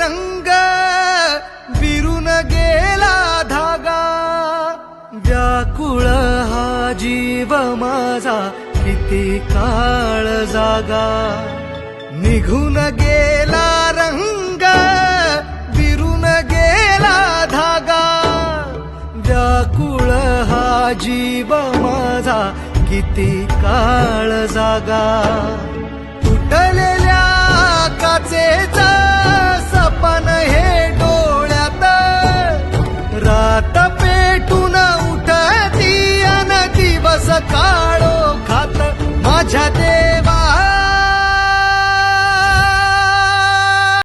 रंग विरून गेला धागा, व्याकुळ हा जीव माझा किती काळ जागा. निघून गेला रंग विरून गेला धागा, व्याकुळ हा जीव माझा किती काळ जागा. तुटलेल्या काचे